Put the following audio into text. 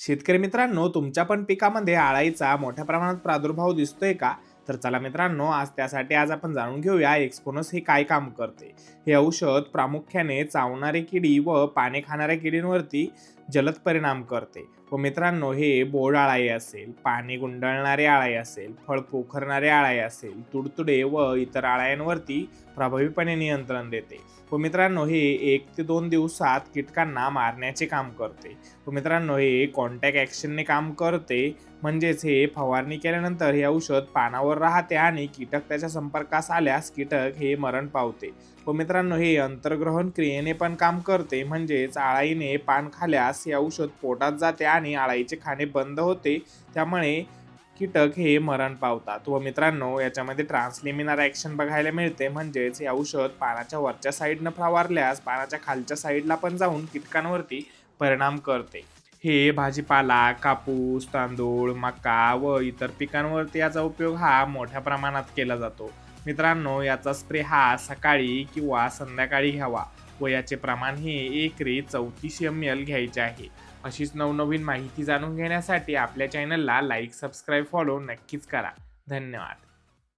शेतकरी मित्रांनो, तुमच्या पण पिकामध्ये अळाईचा मोठ्या प्रमाणात प्रादुर्भाव दिसतोय का? तर चला मित्रांनो, आज आपण जाणून घेऊया एक्सपोनस हे काय काम करते. हे औषध प्रामुख्याने चावणारी किडी व पाने खाणाऱ्या किडींवरती जलद परिणाम करते. व मित्रांनो, हे बोंड अळाई असेल, पाने गुंडाळणारे अळाई असेल, फळ पोखरणारे अळाई असेल, तुडतुडे व इतर अळ्यांवरती प्रभावीपणे नियंत्रण देते. व मित्रांनो, हे 1 ते 2 दिवसात कीटकांना मारण्याचे काम करते. व मित्रांनो, हे कॉन्टॅक्ट ॲक्शनने काम करते. म्हणजेच हे फवारणी केल्यानंतर हे औषध पानावर राहते आणि कीटक त्याच्या संपर्कास आल्यास कीटक हे मरण पावते. व मित्रांनो, हे अंतर्ग्रहण क्रियेने पण काम करते. म्हणजेच अळाईने पान खाल्यास हे औषध पोटात जाते आणि अळाईचे खाणे बंद होते. त्यामुळे कीटक हे मरण पावतात. व मित्रांनो, याच्यामध्ये ट्रान्सलेमिनार ॲक्शन बघायला मिळते. म्हणजेच हे औषध पानाच्या वरच्या साईडनं फवारल्यास पानाच्या खालच्या साईडला पण जाऊन कीटकांवरती परिणाम करते. हे भाजीपाला, कापूस, तांदूळ, मका व इतर पिकांवरती याचा उपयोग हा मोठ्या प्रमाणात केला जातो. मित्रांनो, याचा स्प्रे हा सकाळी किंवा संध्याकाळी घ्यावा व याचे प्रमाण हे एकरी 34 ml घ्यायचे आहे. अशीच नवनवीन माहिती जाणून घेण्यासाठी आपल्या चॅनलला लाईक, सबस्क्राईब, फॉलो नक्कीच करा. धन्यवाद.